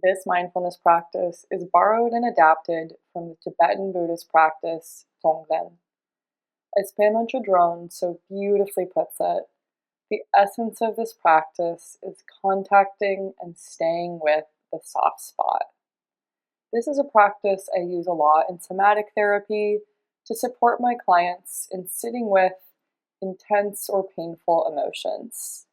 This mindfulness practice is borrowed and adapted from the Tibetan Buddhist practice Tonglen. As Pema Chödrön so beautifully puts it, the essence of this practice is contacting and staying with the soft spot. This is a practice I use a lot in somatic therapy to support my clients in sitting with intense or painful emotions.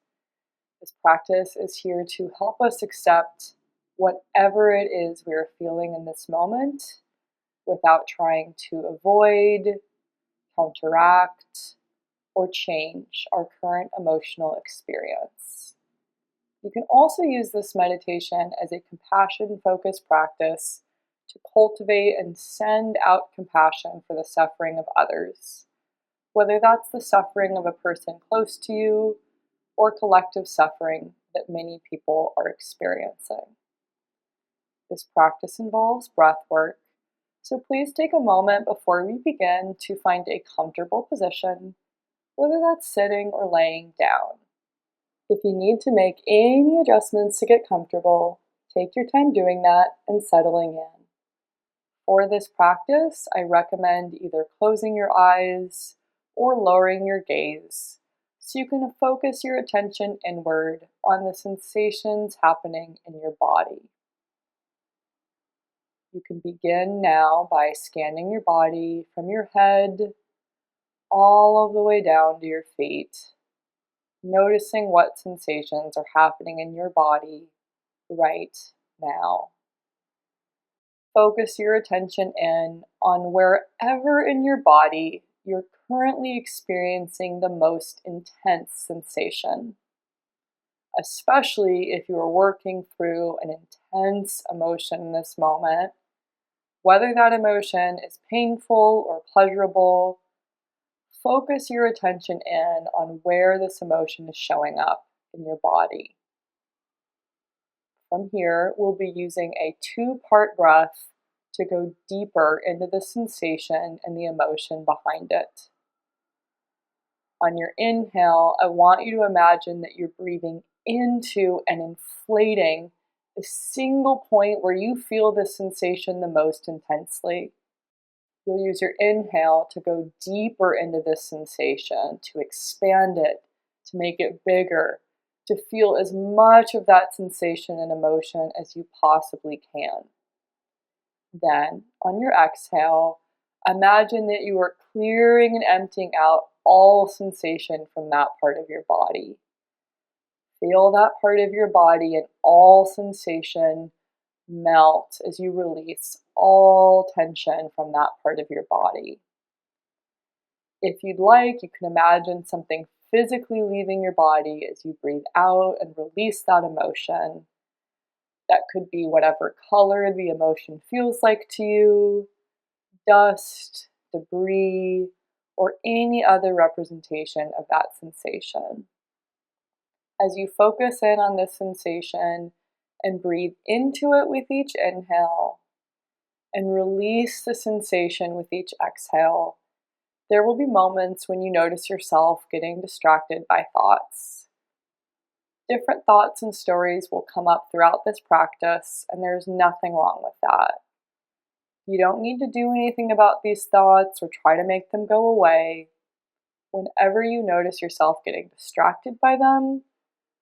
This practice is here to help us accept whatever it is we are feeling in this moment without trying to avoid, counteract, or change our current emotional experience. You can also use this meditation as a compassion-focused practice to cultivate and send out compassion for the suffering of others, whether that's the suffering of a person close to you or collective suffering that many people are experiencing. This practice involves breathwork, so please take a moment before we begin to find a comfortable position, whether that's sitting or laying down. If you need to make any adjustments to get comfortable, take your time doing that and settling in. For this practice, I recommend either closing your eyes or lowering your gaze so you can focus your attention inward on the sensations happening in your body. You can begin now by scanning your body from your head all of the way down to your feet, noticing what sensations are happening in your body right now. Focus your attention in on wherever in your body you're currently experiencing the most intense sensation, especially if you are working through an intense emotion in this moment. Whether that emotion is painful or pleasurable, focus your attention in on where this emotion is showing up in your body. From here, we'll be using a 2-part breath to go deeper into the sensation and the emotion behind it. On your inhale, I want you to imagine that you're breathing into and inflating the single point where you feel the sensation the most intensely. You'll use your inhale to go deeper into this sensation, to expand it, to make it bigger, to feel as much of that sensation and emotion as you possibly can. Then, on your exhale, imagine that you are clearing and emptying out all sensation from that part of your body. Feel that part of your body and all sensation melt as you release all tension from that part of your body. If you'd like, you can imagine something physically leaving your body as you breathe out and release that emotion. That could be whatever color the emotion feels like to you, dust, debris, or any other representation of that sensation. As you focus in on this sensation and breathe into it with each inhale and release the sensation with each exhale, there will be moments when you notice yourself getting distracted by thoughts. Different thoughts and stories will come up throughout this practice, and there's nothing wrong with that. You don't need to do anything about these thoughts or try to make them go away. Whenever you notice yourself getting distracted by them,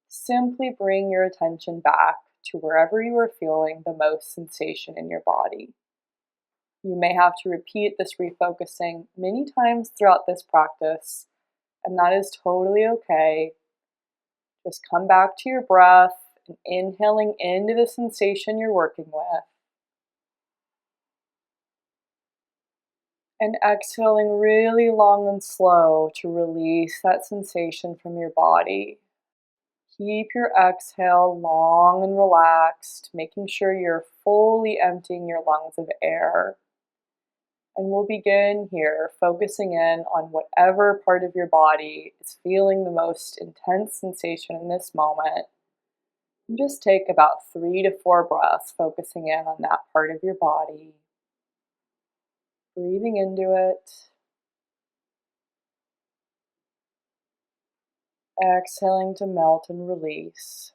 simply bring your attention back to wherever you are feeling the most sensation in your body. You may have to repeat this refocusing many times throughout this practice, and that is totally okay. Just come back to your breath and inhaling into the sensation you're working with, and exhaling really long and slow to release that sensation from your body. Keep your exhale long and relaxed, making sure you're fully emptying your lungs of air. And we'll begin here, focusing in on whatever part of your body is feeling the most intense sensation in this moment. And just take about 3 to 4 breaths, focusing in on that part of your body. Breathing into it. Exhaling to melt and release.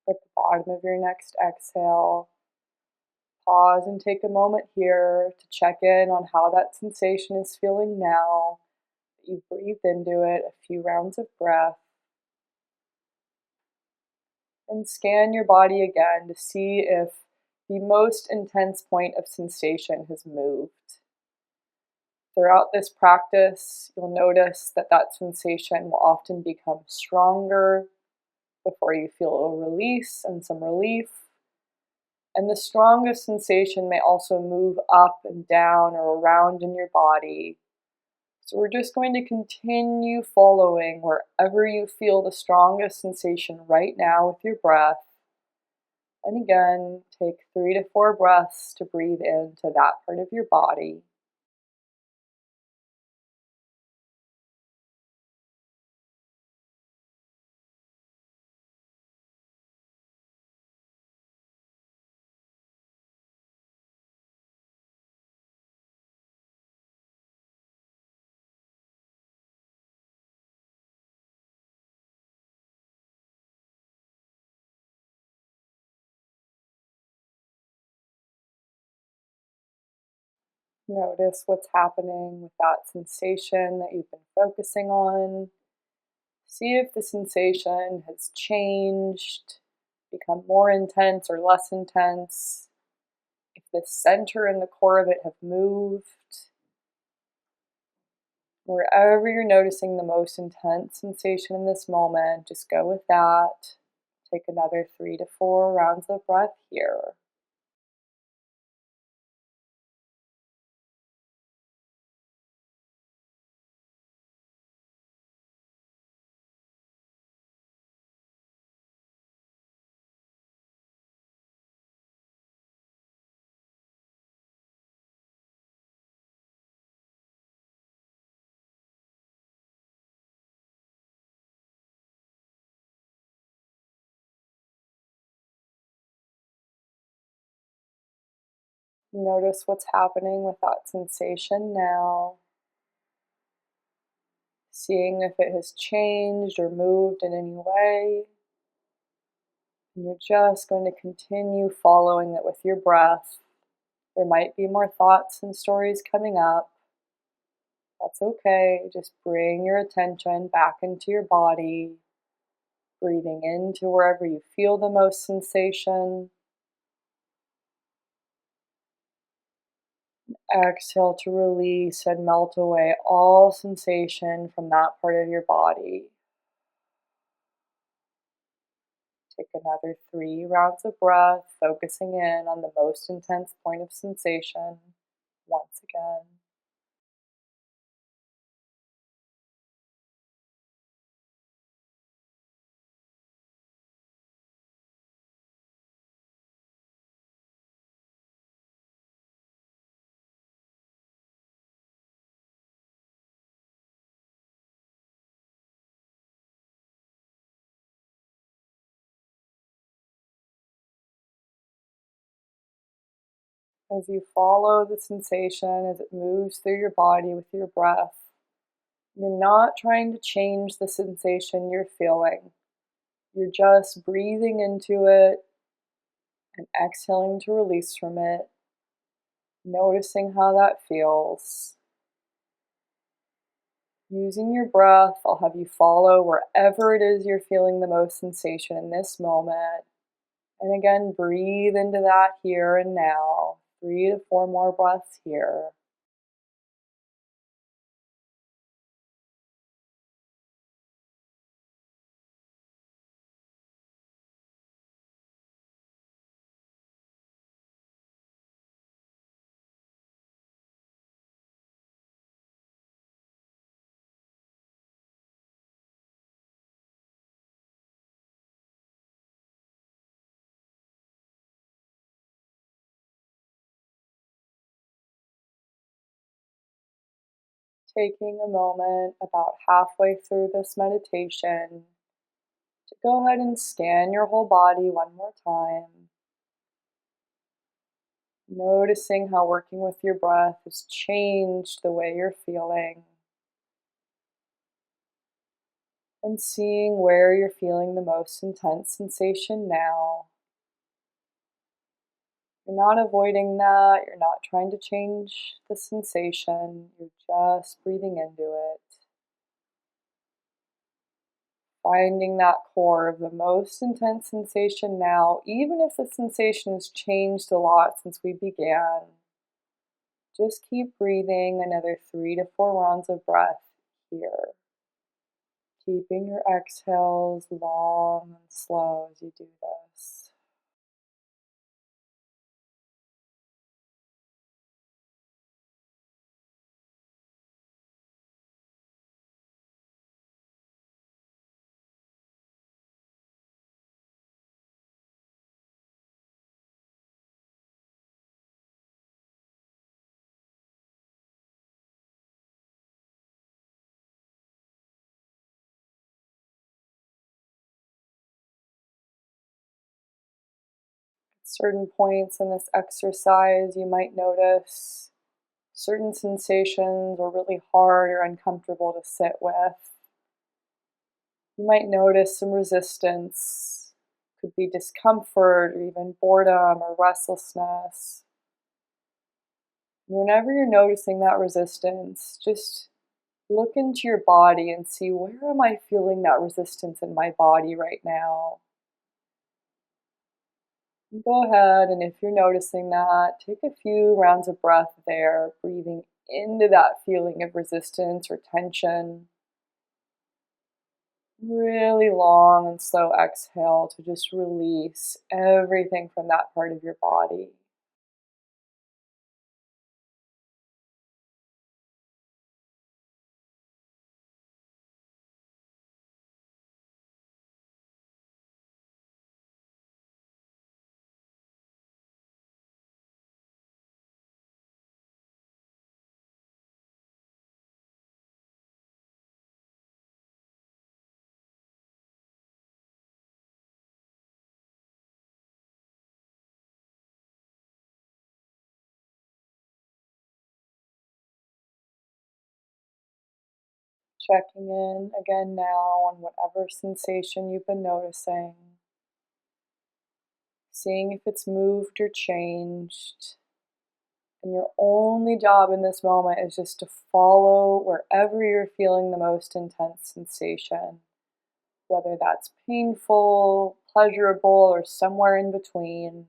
At the bottom of your next exhale, pause and take a moment here to check in on how that sensation is feeling now. You breathe into it, a few rounds of breath, and scan your body again to see if the most intense point of sensation has moved. Throughout this practice, you'll notice that that sensation will often become stronger before you feel a release and some relief. And the strongest sensation may also move up and down or around in your body. So we're just going to continue following wherever you feel the strongest sensation right now with your breath. And again, take 3 to 4 breaths to breathe into that part of your body. Notice what's happening with that sensation that you've been focusing on. See if the sensation has changed, become more intense or less intense. If the center and the core of it have moved. Wherever you're noticing the most intense sensation in this moment, just go with that. Take another 3 to 4 rounds of breath here. Notice what's happening with that sensation now. Seeing if it has changed or moved in any way. And you're just going to continue following it with your breath. There might be more thoughts and stories coming up. That's okay. Just bring your attention back into your body, breathing into wherever you feel the most sensation. Exhale to release and melt away all sensation from that part of your body. Take another 3 rounds of breath, focusing in on the most intense point of sensation once again. As you follow the sensation as it moves through your body with your breath, you're not trying to change the sensation you're feeling. You're just breathing into it and exhaling to release from it, noticing how that feels. Using your breath, I'll have you follow wherever it is you're feeling the most sensation in this moment. And again, breathe into that here and now. 3 to 4 more breaths here. Taking a moment about halfway through this meditation to go ahead and scan your whole body one more time. Noticing how working with your breath has changed the way you're feeling. and seeing where you're feeling the most intense sensation now. You're not avoiding that, you're not trying to change the sensation, you're just breathing into it. Finding that core of the most intense sensation now, even if the sensation has changed a lot since we began. Just keep breathing another 3 to 4 rounds of breath here. Keeping your exhales long and slow as you do this. At certain points in this exercise, you might notice certain sensations are really hard or uncomfortable to sit with. You might notice some resistance, could be discomfort or even boredom or restlessness. Whenever you're noticing that resistance, just look into your body and see, where am I feeling that resistance in my body right now? And go ahead, and if you're noticing that, take a few rounds of breath there, breathing into that feeling of resistance or tension. Really long and slow exhale to just release everything from that part of your body. Checking in again now on whatever sensation you've been noticing, seeing if it's moved or changed. And your only job in this moment is just to follow wherever you're feeling the most intense sensation, whether that's painful, pleasurable, or somewhere in between.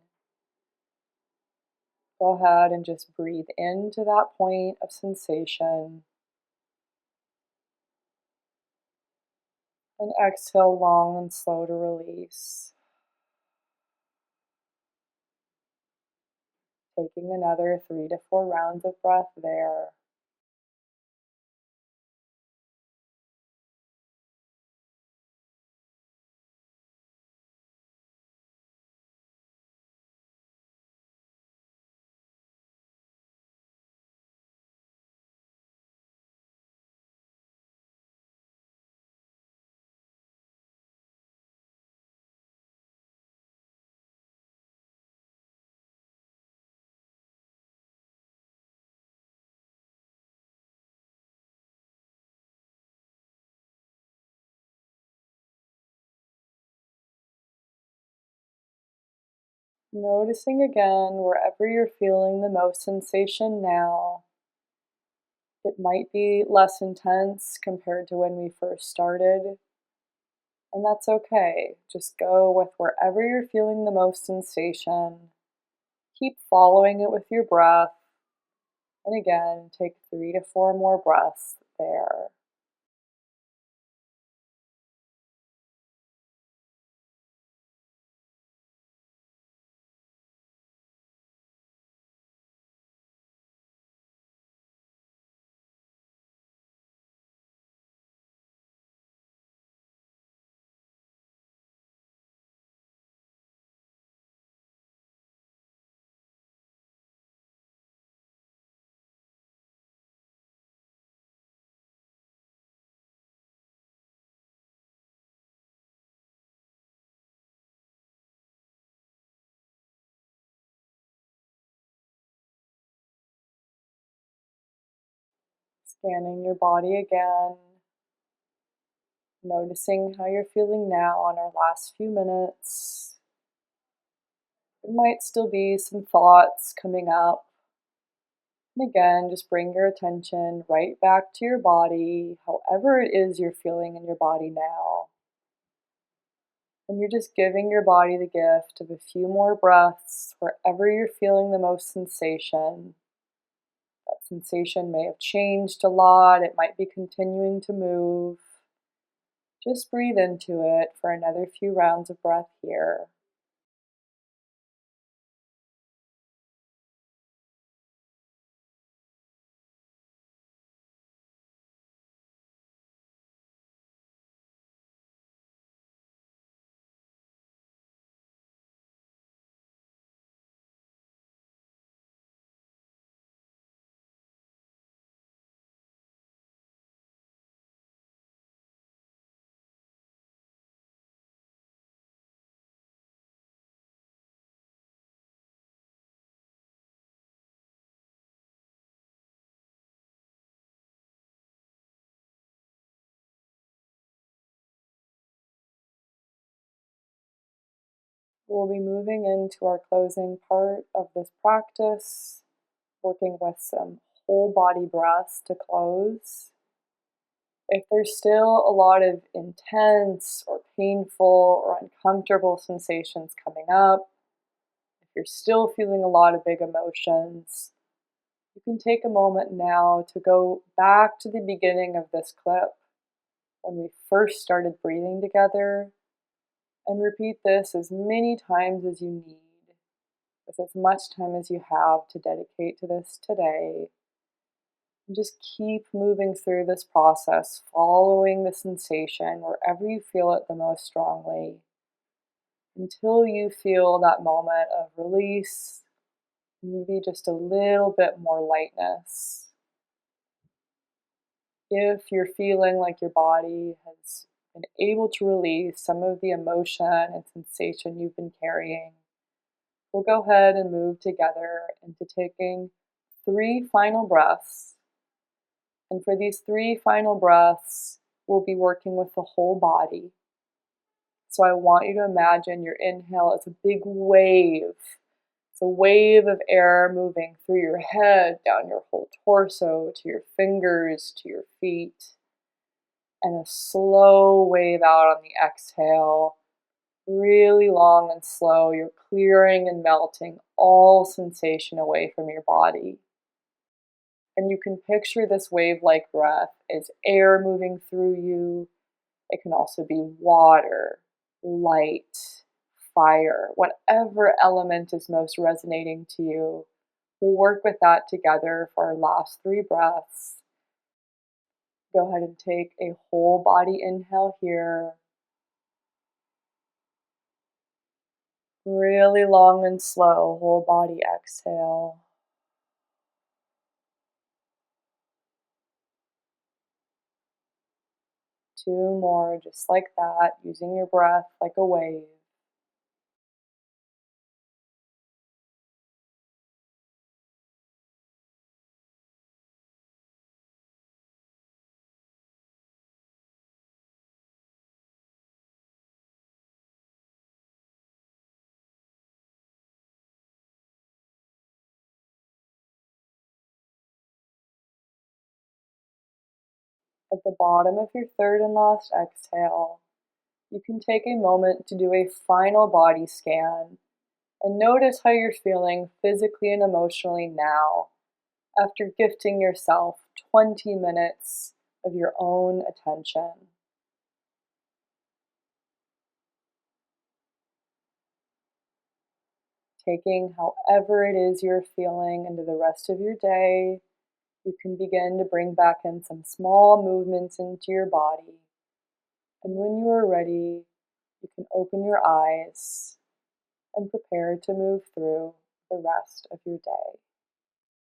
Go ahead and just breathe into that point of sensation and exhale long and slow to release. Taking another 3 to 4 rounds of breath there. Noticing again wherever you're feeling the most sensation now. It might be less intense compared to when we first started, and that's okay. Just go with wherever you're feeling the most sensation. Keep following it with your breath, and again, take 3 to 4 more breaths there. Scanning your body again, Noticing how you're feeling now on our last few minutes. There might still be some thoughts coming up. And again, just bring your attention right back to your body, however it is you're feeling in your body now. And you're just giving your body the gift of a few more breaths wherever you're feeling the most sensation. That sensation may have changed a lot, it might be continuing to move. Just breathe into it for another few rounds of breath here. We'll be moving into our closing part of this practice, working with some whole body breaths to close. If there's still a lot of intense or painful or uncomfortable sensations coming up, if you're still feeling a lot of big emotions, you can take a moment now to go back to the beginning of this clip when we first started breathing together and repeat this as many times as you need, with as much time as you have to dedicate to this today. And just keep moving through this process, following the sensation wherever you feel it the most strongly, until you feel that moment of release, maybe just a little bit more lightness. If you're feeling like your body has been able to release some of the emotion and sensation you've been carrying, we'll go ahead and move together into taking 3 final breaths. And for these 3 final breaths, we'll be working with the whole body. So I want you to imagine your inhale as a big wave. It's a wave of air moving through your head, down your whole torso, to your fingers, to your feet. And a slow wave out on the exhale. Really long and slow. You're clearing and melting all sensation away from your body. And you can picture this wave-like breath as air moving through you. It can also be water, light, fire, whatever element is most resonating to you. We'll work with that together for our last 3 breaths. Go ahead and take a whole body inhale here. Really long and slow, whole body exhale. Two more, just like that, using your breath like a wave. At the bottom of your third and last exhale, you can take a moment to do a final body scan and notice how you're feeling physically and emotionally now after gifting yourself 20 minutes of your own attention. Taking however it is you're feeling into the rest of your day, you can begin to bring back in some small movements into your body. And when you are ready, you can open your eyes and prepare to move through the rest of your day.